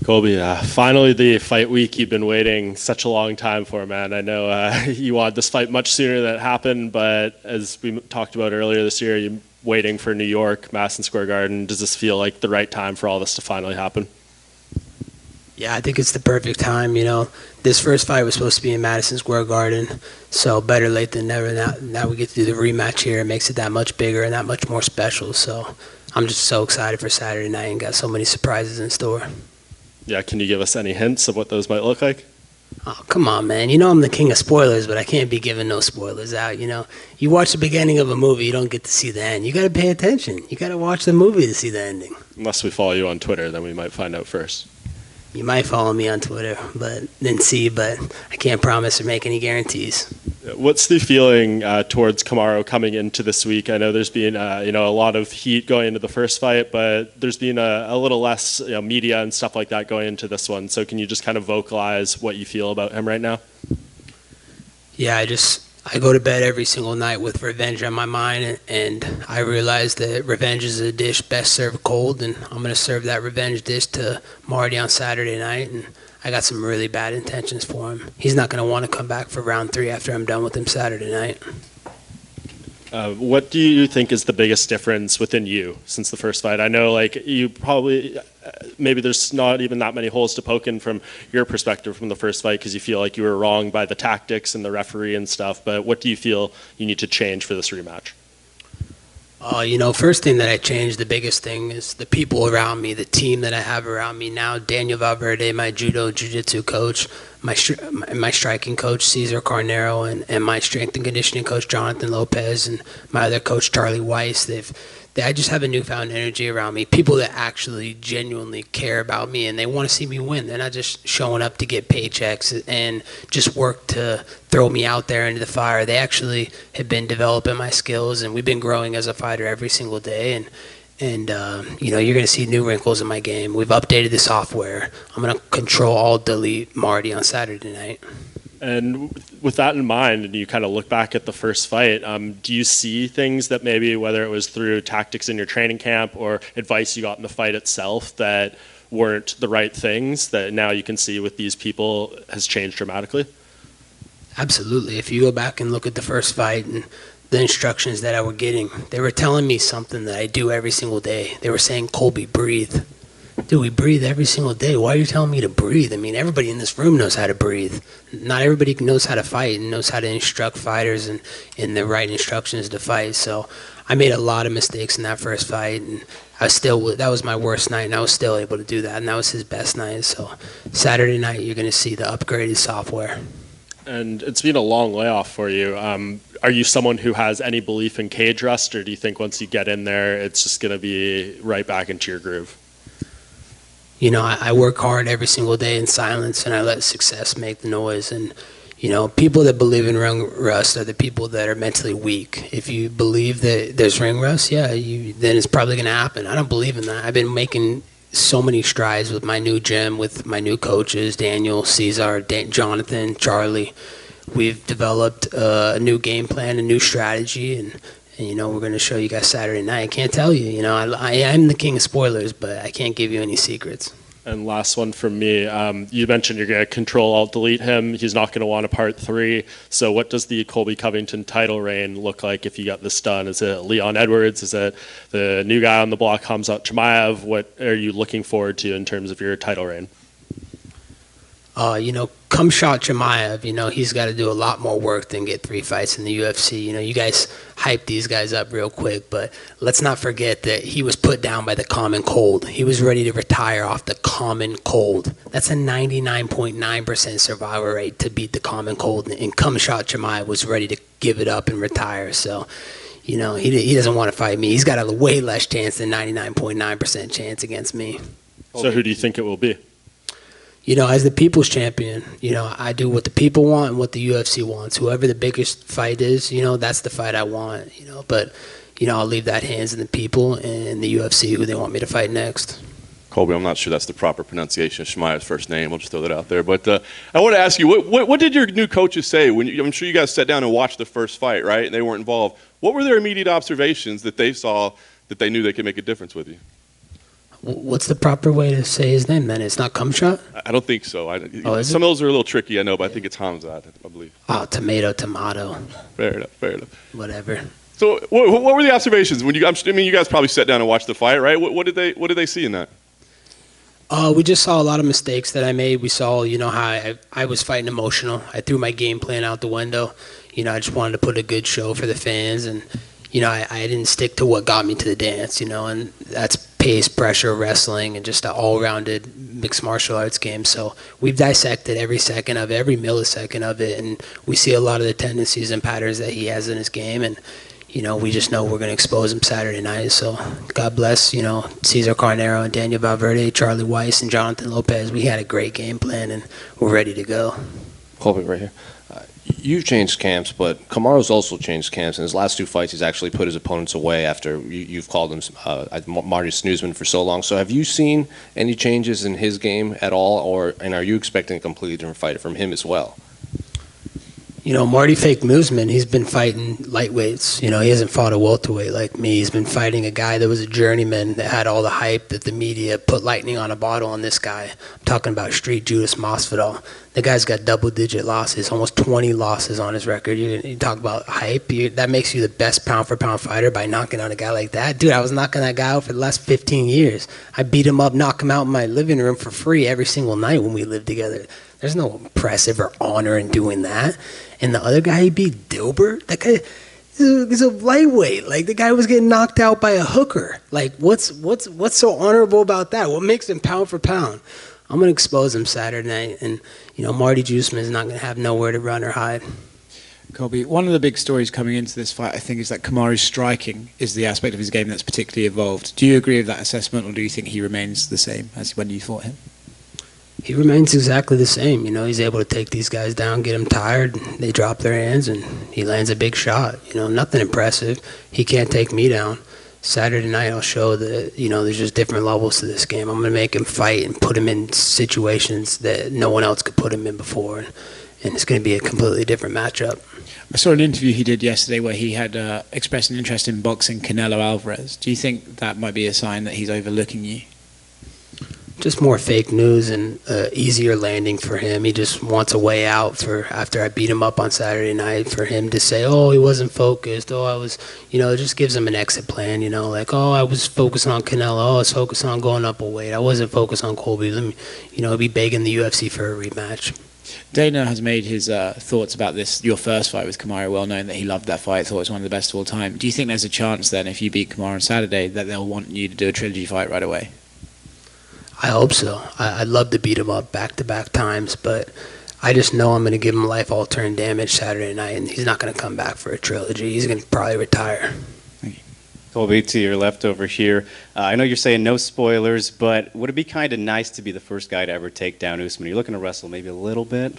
Colby, finally the fight week you've been waiting such a long time for, man. I know you wanted this fight much sooner than it happened, but as we talked about earlier this year, you're waiting for New York, Madison Square Garden. Does this feel like the right time for all this to finally happen? Yeah, I think it's the perfect time. This first fight was supposed to be in Madison Square Garden, so better late than never. Now we get to do the rematch here. It makes it that much bigger and that much more special. So I'm just so excited for Saturday night and got so many surprises in store. Yeah, can you give us any hints of what those might look like? Oh, come on, man. I'm the king of spoilers, but I can't be giving no spoilers out, You watch the beginning of a movie, you don't get to see the end. You got to pay attention. You got to watch the movie to see the ending. Unless we follow you on Twitter, then we might find out first. You might follow me on Twitter, but I can't promise or make any guarantees. What's the feeling towards Kamaru coming into this week? I know there's been a lot of heat going into the first fight, but there's been a little less media and stuff like that going into this one. So can you just kind of vocalize what you feel about him right now? Yeah, I go to bed every single night with revenge on my mind, and I realize that revenge is a dish best served cold, and I'm going to serve that revenge dish to Marty on Saturday night, and I got some really bad intentions for him. He's not going to want to come back for round 3 after I'm done with him Saturday night. What do you think is the biggest difference within you since the first fight? I know you probably, maybe there's not even that many holes to poke in from your perspective from the first fight because you feel like you were wrong by the tactics and the referee and stuff, but what do you feel you need to change for this rematch? First thing that I changed, the biggest thing is the people around me, the team that I have around me now. Daniel Valverde, my jiu-jitsu coach, my striking coach, Cesar Carnero, and my strength and conditioning coach, Jonathan Lopez, and my other coach, Charlie Weiss. I just have a newfound energy around me, people that actually genuinely care about me and they want to see me win. They're not just showing up to get paychecks and just work to throw me out there into the fire. They actually have been developing my skills, and we've been growing as a fighter every single day. And you're going to see new wrinkles in my game. We've updated the software. I'm going to ctrl-alt-delete Marty on Saturday night. And with that in mind, and you kind of look back at the first fight, do you see things that maybe, whether it was through tactics in your training camp or advice you got in the fight itself, that weren't the right things that now you can see with these people has changed dramatically? Absolutely. If you go back and look at the first fight and the instructions that I were getting, they were telling me something that I do every single day. They were saying, Colby, breathe. Dude, we breathe every single day. Why are you telling me to breathe? I mean, everybody in this room knows how to breathe. Not everybody knows how to fight and knows how to instruct fighters and the right instructions to fight. So I made a lot of mistakes in that first fight, and that was my worst night, and I was still able to do that, and that was his best night. So Saturday night, you're going to see the upgraded software. And it's been a long layoff for you. Are you someone who has any belief in cage rest, or do you think once you get in there, it's just going to be right back into your groove? I work hard every single day in silence, and I let success make the noise. And, people that believe in ring rust are the people that are mentally weak. If you believe that there's ring rust, then it's probably going to happen. I don't believe in that. I've been making so many strides with my new gym, with my new coaches, Daniel, Cesar, Jonathan, Charlie. We've developed a new game plan, a new strategy, and we're going to show you guys Saturday night. I can't tell you, I am the king of spoilers, but I can't give you any secrets. And last one from me. You mentioned you're going to ctrl-alt-delete him. He's not going to want a part 3. So what does the Colby Covington title reign look like if you got this done? Is it Leon Edwards? Is it the new guy on the block, Khamzat Chimaev? What are you looking forward to in terms of your title reign? Khamzat Chimaev, he's got to do a lot more work than get 3 fights in the UFC. You guys hype these guys up real quick, but let's not forget that he was put down by the common cold. He was ready to retire off the common cold. That's a 99.9% survival rate to beat the common cold, and Khamzat Chimaev was ready to give it up and retire. So, he doesn't want to fight me. He's got a way less chance than 99.9% chance against me. So who do you think it will be? As the people's champion, I do what the people want and what the UFC wants. Whoever the biggest fight is, that's the fight I want, But, I'll leave that hands in the people and the UFC who they want me to fight next. Colby, I'm not sure that's the proper pronunciation of Chimaev's first name. We'll just throw that out there. But I want to ask you, what did your new coaches say? I'm sure you guys sat down and watched the first fight, right? And they weren't involved. What were their immediate observations that they saw that they knew they could make a difference with you? What's the proper way to say his name then? It's not Cumshot? I don't think so. Is Some it? of those are a little tricky, I know, but I think it's Hamzat, I believe. Oh, tomato. Fair enough, fair enough. Whatever. So what were the observations when you? I mean, you guys probably sat down and watched the fight, right? What did they see in that? We just saw a lot of mistakes that I made. We saw, how I was fighting emotional. I threw my game plan out the window. I just wanted to put a good show for the fans, and I didn't stick to what got me to the dance. And that's pace, pressure, wrestling, and just an all-rounded mixed martial arts game. So we've dissected every second of it, every millisecond of it, and we see a lot of the tendencies and patterns that he has in his game, and we just know we're going to expose him Saturday night. So God bless, Cesar Carnero and Daniel Valverde, Charlie Weiss, and Jonathan Lopez. We had a great game plan, and we're ready to go. Colby, right here. You've changed camps, but Kamaru's also changed camps. In his last 2 fights, he's actually put his opponents away after you've called him Marty Snoozman for so long. So have you seen any changes in his game at all, and are you expecting a completely different fight from him as well? Marty Fake Newsman, he's been fighting lightweights. He hasn't fought a welterweight like me. He's been fighting a guy that was a journeyman that had all the hype that the media put lightning on a bottle on this guy. I'm talking about Street Judas Masvidal. The guy's got double-digit losses, almost 20 losses on his record. You talk about hype. That makes you the best pound-for-pound fighter by knocking out a guy like that. Dude, I was knocking that guy out for the last 15 years. I beat him up, knock him out in my living room for free every single night when we lived together. There's no impressive or honor in doing that. And the other guy he beat, Dilbert, that guy is a lightweight. Like, the guy was getting knocked out by a hooker. Like, what's so honorable about that? What makes him pound for pound? I'm going to expose him Saturday night. And, Marty Juiceman is not going to have nowhere to run or hide. Colby, one of the big stories coming into this fight, I think, is that Kamaru's striking is the aspect of his game that's particularly evolved. Do you agree with that assessment, or do you think he remains the same as when you fought him? He remains exactly the same. He's able to take these guys down, get them tired, they drop their hands, and he lands a big shot. Nothing impressive. He can't take me down. Saturday night I'll show that, there's just different levels to this game. I'm going to make him fight and put him in situations that no one else could put him in before, and it's going to be a completely different matchup. I saw an interview he did yesterday where he had expressed an interest in boxing Canelo Alvarez. Do you think that might be a sign that he's overlooking you? Just more fake news and easier landing for him. He just wants a way out for after I beat him up on Saturday night for him to say, oh, he wasn't focused. Oh, I was, it just gives him an exit plan, like, oh, I was focused on Canelo. Oh, I was focused on going up a weight. I wasn't focused on Colby. Let me, be begging the UFC for a rematch. Dana has made his thoughts about this, your first fight with Kamaru, well known that he loved that fight, thought it was one of the best of all time. Do you think there's a chance then, if you beat Kamaru on Saturday, that they'll want you to do a trilogy fight right away? I hope so. I'd love to beat him up back-to-back times, but I just know I'm going to give him life-altering damage Saturday night, and he's not going to come back for a trilogy. He's going to probably retire. Colby, to your left over here. I know you're saying no spoilers, but would it be kind of nice to be the first guy to ever take down Usman? You're looking to wrestle maybe a little bit?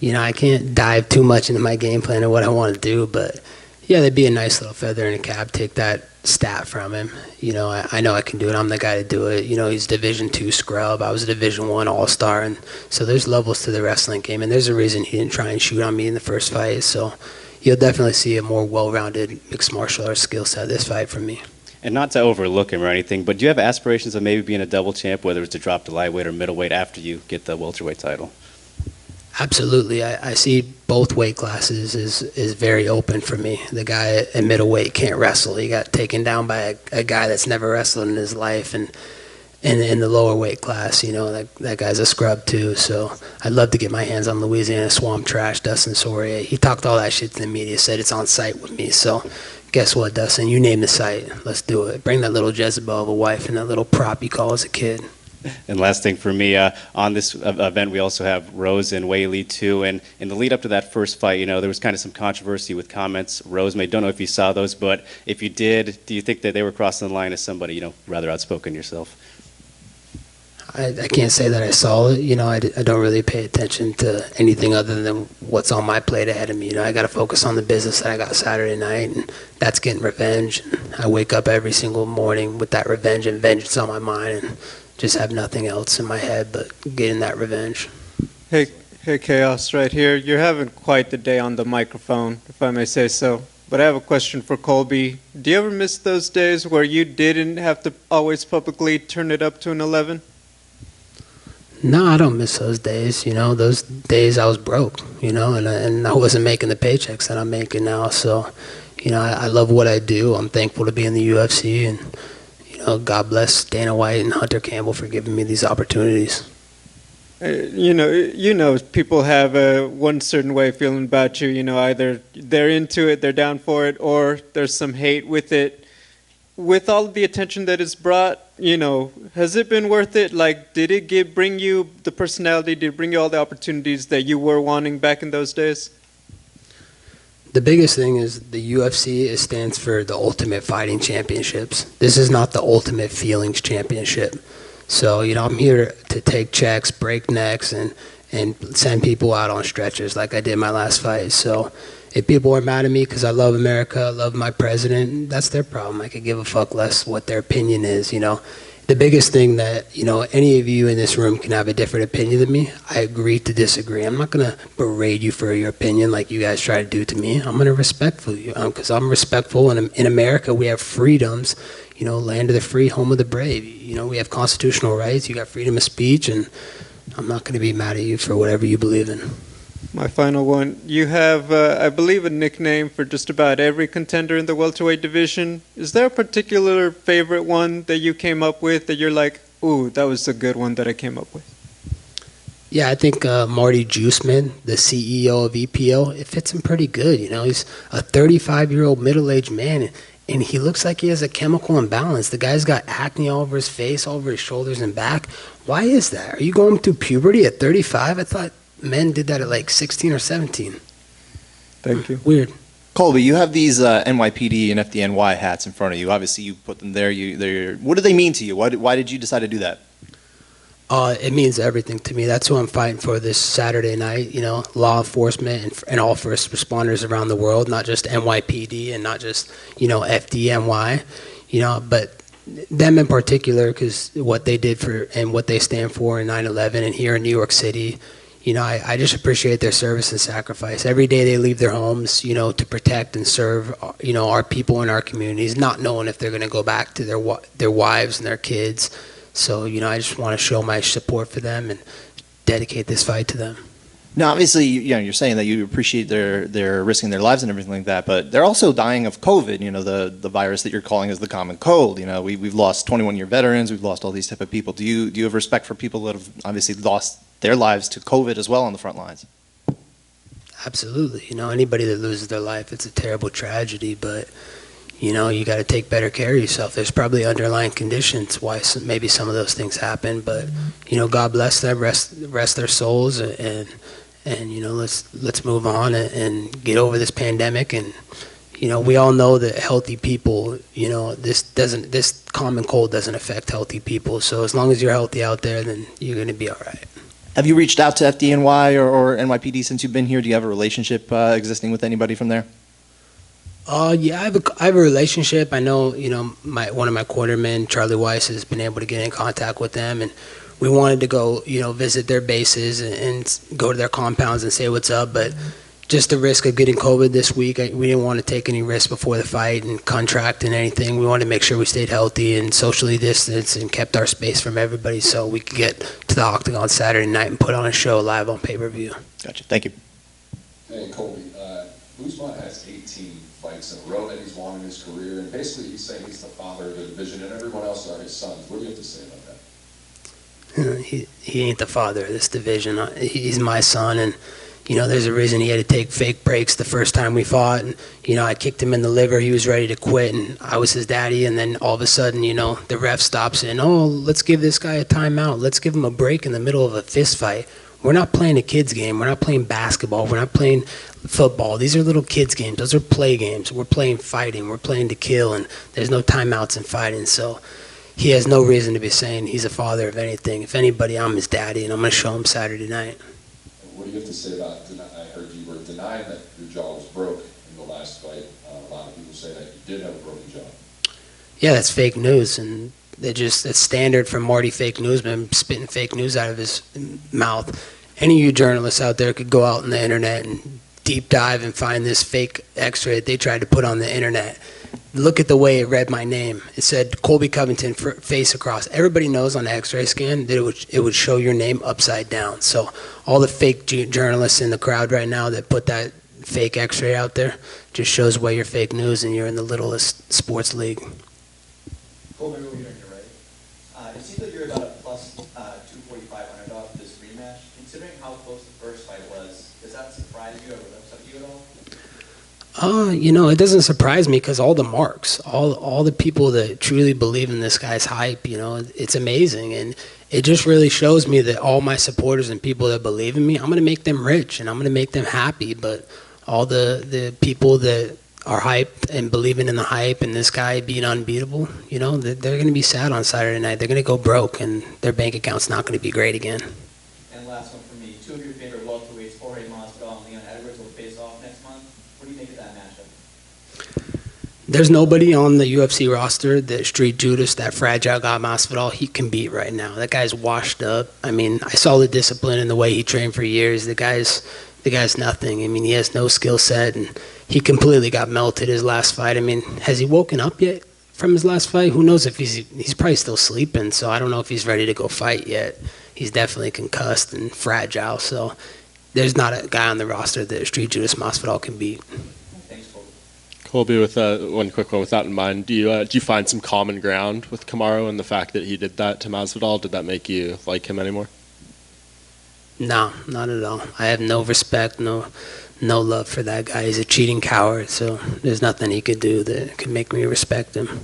I can't dive too much into my game plan or what I want to do, but yeah, there'd be a nice little feather in a cap. Take that stat from him. I know I can do it. I'm the guy to do it. He's Division II scrub. I was a Division I All-Star, and so there's levels to the wrestling game, and there's a reason he didn't try and shoot on me in the first fight. So you'll definitely see a more well-rounded mixed martial arts skill set this fight from me. And not to overlook him or anything, but do you have aspirations of maybe being a double champ, whether it's to drop to lightweight or middleweight after you get the welterweight title? Absolutely. I see both weight classes is very open for me. The guy at middleweight can't wrestle. He got taken down by a guy that's never wrestled in his life. And in the lower weight class, that guy's a scrub too. So I'd love to get my hands on Louisiana Swamp Trash, Dustin Poirier. He talked all that shit to the media, said it's on site with me. So guess what, Dustin? You name the site. Let's do it. Bring that little Jezebel of a wife and that little prop you call as a kid. And last thing for me, on this event, we also have Rose and Weili too. And in the lead up to that first fight, there was kind of some controversy with comments Rose made. Don't know if you saw those, but if you did, do you think that they were crossing the line as somebody, rather outspoken yourself? I can't say that I saw it. I don't really pay attention to anything other than what's on my plate ahead of me. I got to focus on the business that I got Saturday night, and that's getting revenge. I wake up every single morning with that revenge and vengeance on my mind, and just have nothing else in my head but getting that revenge. Hey, Chaos, right here. You're having quite the day on the microphone, if I may say so. but I have a question for Colby. Do you ever miss those days where you didn't have to always publicly turn it up to an 11? No, I don't miss those days. Those days I was broke, and I wasn't making the paychecks that I'm making now. So, I love what I do. I'm thankful to be in the UFC, and, God bless Dana White and Hunter Campbell for giving me these opportunities. People have one certain way of feeling about you. Either they're into it, they're down for it, or there's some hate with it. With all of the attention that it's brought, has it been worth it? Like, did it bring you the personality? Did it bring you all the opportunities that you were wanting back in those days? The biggest thing is the UFC stands for the Ultimate Fighting Championships. This is not the Ultimate Feelings Championship. So, I'm here to take checks, break necks, and send people out on stretchers like I did my last fight. So if people are mad at me because I love America, I love my president, that's their problem. I could give a fuck less what their opinion is, The biggest thing that, any of you in this room can have a different opinion than me. I agree to disagree. I'm not going to berate you for your opinion like you guys try to do to me. I'm going to respectful you because I'm respectful. And in America, we have freedoms, land of the free, home of the brave. We have constitutional rights. You got freedom of speech. And I'm not going to be mad at you for whatever you believe in. My final one. You have, I believe, a nickname for just about every contender in the welterweight division. Is there a particular favorite one that you came up with that you're like, ooh, that was a good one that I came up with? Yeah, I think Marty Usman, the CEO of EPO, it fits him pretty good. He's a 35-year-old middle-aged man, and he looks like he has a chemical imbalance. The guy's got acne all over his face, all over his shoulders and back. Why is that? Are you going through puberty at 35? I thought men did that at like 16 or 17. Thank you. Weird. Colby, you have these NYPD and FDNY hats in front of you. Obviously, you put them there. What do they mean to you? Why did you decide to do that? It means everything to me. That's who I'm fighting for this Saturday night. Law enforcement and all first responders around the world, not just NYPD and not just, FDNY, but them in particular, because what they did for and what they stand for in 9/11 and here in New York City. I just appreciate their service and sacrifice. Every day they leave their homes, to protect and serve, our people in our communities, not knowing if they're going to go back to their wives and their kids. So, I just want to show my support for them and dedicate this fight to them. Now, obviously, you're saying that you appreciate their risking their lives and everything like that, but they're also dying of COVID. The virus that you're calling is the common cold. We've lost 21-year veterans. We've lost all these type of people. Do you have respect for people that have obviously lost their lives to COVID as well on the front lines? Absolutely. Anybody that loses their life, it's a terrible tragedy, but, you got to take better care of yourself. There's probably underlying conditions why maybe some of those things happen, but, God bless them, rest their souls, and let's move on and get over this pandemic. And, we all know that healthy people, this common cold doesn't affect healthy people. So as long as you're healthy out there, then you're going to be all right. Have you reached out to FDNY or NYPD since you've been here? Do you have a relationship existing with anybody from there? Yeah, I have a relationship. I know, one of my quartermen, Charlie Weiss, has been able to get in contact with them, and we wanted to go, visit their bases and go to their compounds and say what's up. But just the risk of getting COVID this week, we didn't want to take any risks before the fight and contracting anything. We wanted to make sure we stayed healthy and socially distanced and kept our space from everybody so we could get to the Octagon Saturday night and put on a show live on pay-per-view. Gotcha. Thank you. Hey, Colby. Usman has 18 fights in a row that he's won in his career, and basically he's saying he's the father of the division and everyone else are his sons. What do you have to say about that? He ain't the father of this division. He's my son, and there's a reason he had to take fake breaks the first time we fought. And, I kicked him in the liver. He was ready to quit, and I was his daddy. And then all of a sudden, the ref stops and, let's give this guy a timeout. Let's give him a break in the middle of a fist fight. We're not playing a kid's game. We're not playing basketball. We're not playing football. These are little kids' games. Those are play games. We're playing fighting. We're playing to kill, and there's no timeouts in fighting. So he has no reason to be saying he's a father of anything. If anybody, I'm his daddy, and I'm going to show him Saturday night. What do you have to say about, I heard you were denying that your jaw was broke in the last fight. A lot of people say that you did have a broken jaw. Yeah, that's fake news, and it's standard for Marty Fake Newsman spitting fake news out of his mouth. Any of you journalists out there could go out on the internet and deep dive and find this fake X-ray that they tried to put on the internet. Look at the way it read my name. It said Colby Covington, face across. Everybody knows on the X-ray scan that it would show your name upside down. So all the fake journalists in the crowd right now that put that fake X-ray out there just shows why you're fake news and you're in the littlest sports league. Colby, over here on your right. It seems like you're about a plus 245 underdog for this rematch. Considering how close the first fight was, does that surprise you or upset you at all? It doesn't surprise me because all the marks, all the people that truly believe in this guy's hype, it's amazing. And it just really shows me that all my supporters and people that believe in me, I'm going to make them rich and I'm going to make them happy. But all the people that are hyped and believing in the hype and this guy being unbeatable, they're going to be sad on Saturday night. They're going to go broke and their bank account's not going to be great again. And last one for me, two of your favorite welterweights, Jorge Masvidal and Leon Edwards, will face off next month. What do you think of that matchup? There's nobody on the UFC roster that Street Judas, that fragile guy Masvidal, he can beat right now. That guy's washed up. I mean, I saw the discipline and the way he trained for years. The guy's nothing. I mean, he has no skill set, and he completely got melted his last fight. I mean, has he woken up yet from his last fight? Who knows if he's probably still sleeping, so I don't know if he's ready to go fight yet. He's definitely concussed and fragile, so there's not a guy on the roster that Street Judas Masvidal can beat. Colby, with one quick one with that in mind, do you find some common ground with Kamaru and the fact that he did that to Masvidal? Did that make you like him anymore? No, not at all. I have no respect, no love for that guy. He's a cheating coward, so there's nothing he could do that could make me respect him.